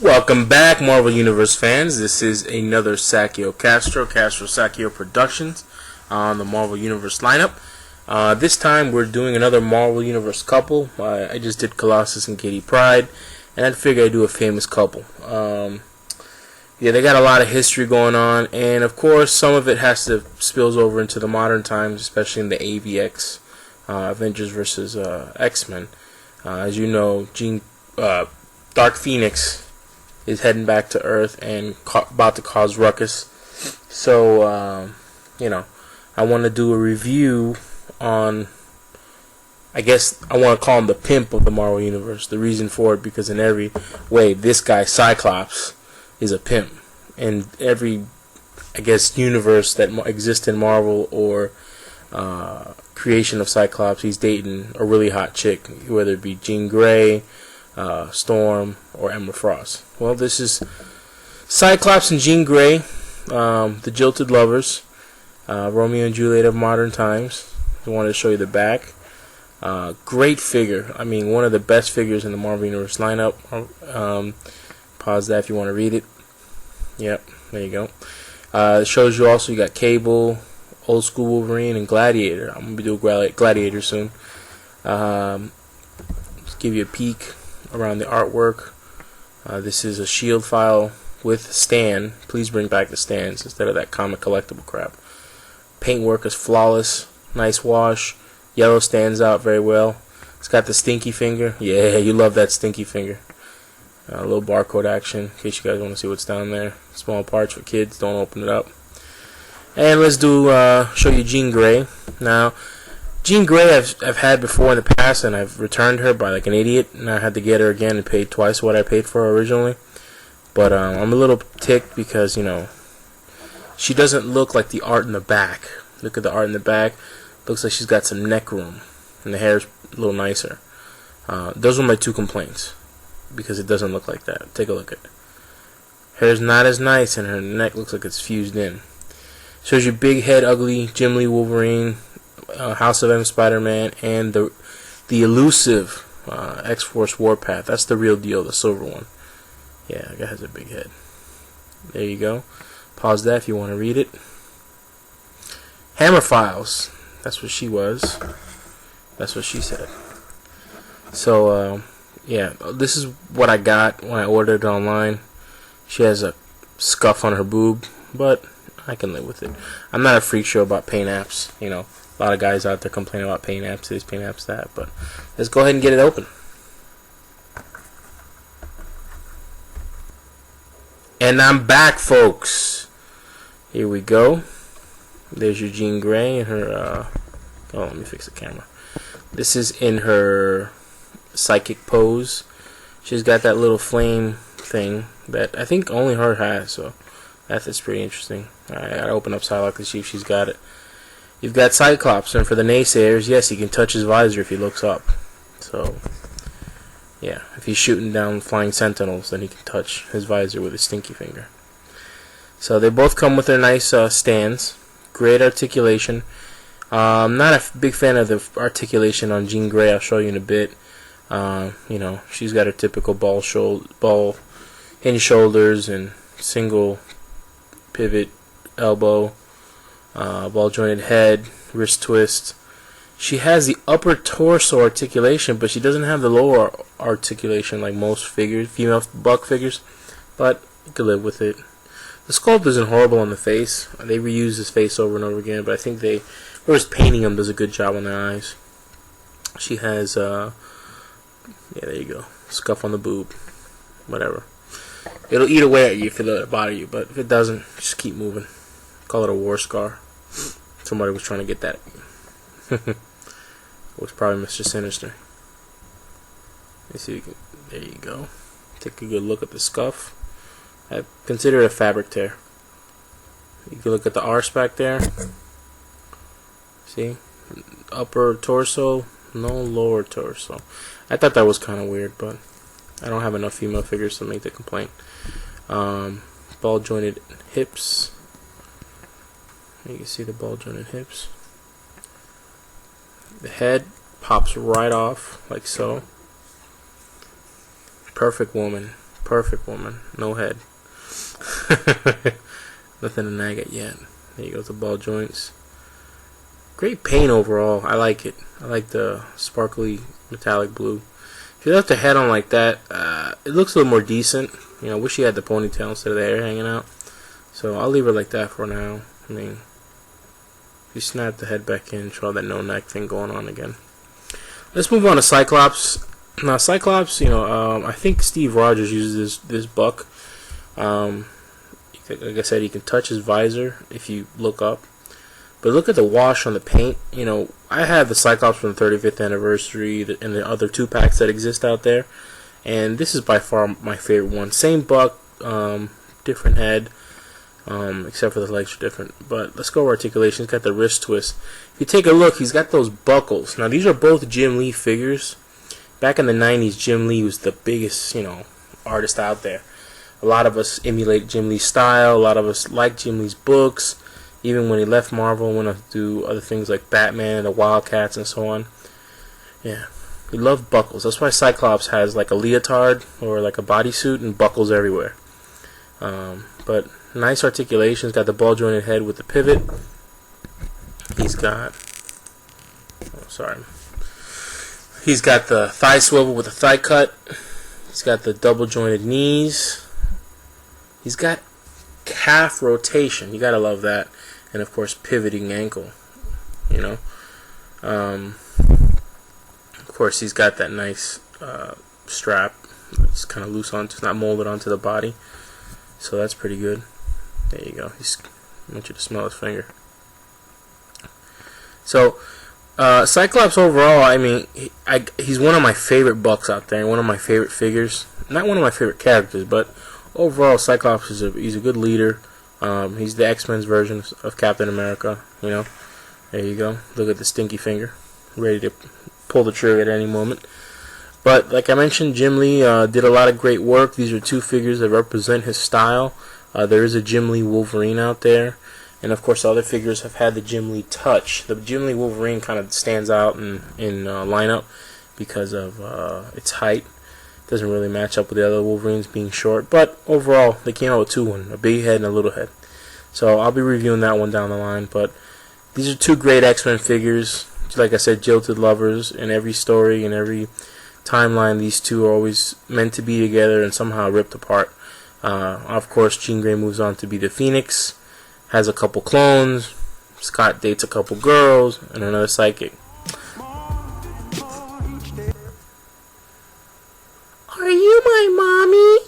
Welcome back, Marvel Universe fans. This is another Castro Sacchio Productions on the Marvel Universe lineup. This time we're doing another Marvel Universe couple. I just did Colossus and Kitty Pryde, and I figured I'd do a famous couple. Yeah, they got a lot of history going on, and of course some of it spills over into the modern times, especially in the AVX, Avengers vs. X-Men. As you know, Dark Phoenix is heading back to Earth and about to cause ruckus. So, I want to do a review on, I guess I want to call him the pimp of the Marvel Universe. The reason for it, because in every way, this guy, Cyclops, is a pimp. In every, I guess, universe that exists in Marvel or creation of Cyclops, he's dating a really hot chick, whether it be Jean Grey, Storm, or Emma Frost. Well, this is Cyclops and Jean Grey, the jilted lovers, Romeo and Juliet of modern times. I wanted to show you the back. Great figure. I mean, one of the best figures in the Marvel Universe lineup. Pause that if you want to read it. Yep, there you go. It shows you also, you got Cable, Old School Wolverine, and Gladiator. I'm going to be doing Gladiator soon. Just give you a peek around the artwork. This is a shield file with stand. Please bring back the stands instead of that comic collectible crap. Paintwork is flawless. Nice wash. Yellow stands out very well. It's got the stinky finger. Yeah, you love that stinky finger. A little barcode action in case you guys want to see what's down there. Small parts for kids. Don't open it up. And let's show you Jean Grey. Now, Jean Grey I've had before in the past, and I've returned her by like an idiot, and I had to get her again and paid twice what I paid for her originally. But I'm a little ticked because, she doesn't look like the art in the back. Look at the art in the back. Looks like she's got some neck room, and the hair's a little nicer. Those are my two complaints, because it doesn't look like that. Take a look at it. Hair's not as nice, and her neck looks like it's fused in. Shows you big head, ugly Jim Lee Wolverine, House of M Spider-Man, and the elusive X-Force Warpath. That's the real deal, the silver one. Yeah, that guy has a big head. There you go. Pause that if you want to read it. Hammer Files. That's what she was. That's what she said. So, yeah, this is what I got when I ordered it online. She has a scuff on her boob, but I can live with it. I'm not a freak show about paint apps. A lot of guys out there complaining about paint apps this, paint apps that. But let's go ahead and get it open. And I'm back, folks. Here we go. There's your Jean Grey and her. Let me fix the camera. This is in her psychic pose. She's got that little flame thing that I think only her has. So that's pretty interesting. I gotta open up Psylocke to see if she's got it. You've got Cyclops, and for the naysayers, yes, he can touch his visor if he looks up. So, yeah, if he's shooting down flying sentinels, then he can touch his visor with his stinky finger. So they both come with their nice stands. Great articulation. I'm not a big fan of the articulation on Jean Grey. I'll show you in a bit. She's got her typical ball hinge shoulders and single pivot elbow. Ball jointed head, wrist twist. She has the upper torso articulation, but she doesn't have the lower articulation like most female buck figures. But you could live with it. The sculpt isn't horrible on the face. They reuse his face over and over again, but I think whoever's painting him does a good job on the eyes. She has, yeah, there you go, scuff on the boob. Whatever. It'll eat away at you if it let it bother you, but if it doesn't, just keep moving. Call it a war scar. Somebody was trying to get that. It was probably Mr. Sinister. Let's see if you can. There you go. Take a good look at the scuff. I consider it a fabric tear. You can look at the arse back there. See? Upper torso, No lower torso. I thought that was kind of weird, but I don't have enough female figures to make the complaint. Ball jointed hips. You can see the ball jointed hips. The head pops right off like so. Perfect woman. Perfect woman. No head. Nothing to nag at yet. There you go, the ball joints. Great paint overall. I like it. I like the sparkly metallic blue. If you left the head on like that, it looks a little more decent. You know, I wish he had the ponytail instead of the hair hanging out. So I'll leave it like that for now. I mean, if you snap the head back in, show that no neck thing going on again. Let's move on to Cyclops. Now, Cyclops, you know, I think Steve Rogers uses this buck. Like I said, he can touch his visor if you look up. But look at the wash on the paint. You know, I have the Cyclops from the 35th anniversary and the other 2-packs that exist out there. And this is by far my favorite one. Same buck, different head, except for the legs are different. But let's go over articulation. He's got the wrist twist. If you take a look, he's got those buckles. Now, these are both Jim Lee figures. Back in the 90s, Jim Lee was the biggest, you know, artist out there. A lot of us emulate Jim Lee's style. A lot of us like Jim Lee's books. Even when he left Marvel and went to do other things like Batman, the Wildcats, and so on. Yeah, he loved buckles. That's why Cyclops has like a leotard or like a bodysuit and buckles everywhere. But nice articulation. He's got the ball jointed head with the pivot. He's got... Oh, sorry. He's got the thigh swivel with the thigh cut. He's got the double jointed knees. He's got calf rotation. You gotta love that. And of course, pivoting ankle. You know. Of course, he's got that nice strap. It's kind of loose onto. It's not molded onto the body. So that's pretty good. There you go. I want you to smell his finger. So, Cyclops overall, I mean, he's one of my favorite bucks out there. One of my favorite figures. Not one of my favorite characters, but overall, Cyclops is he's a good leader. He's the X-Men's version of Captain America. You know, there you go. Look at the stinky finger, ready to pull the trigger at any moment. But like I mentioned, Jim Lee did a lot of great work. These are 2 figures that represent his style. There is a Jim Lee Wolverine out there, and of course, other figures have had the Jim Lee touch. The Jim Lee Wolverine kind of stands out in lineup because of its height. Doesn't really match up with the other Wolverines being short, but overall they came out with 2, a big head and a little head. So I'll be reviewing that one down the line. But these are 2 great X-Men figures. Like I said, jilted lovers. In every story, in every timeline, these 2 are always meant to be together and somehow ripped apart. Of course, Jean Grey moves on to be the Phoenix, has a couple clones. Scott dates a couple girls and another psychic. Are you my mommy?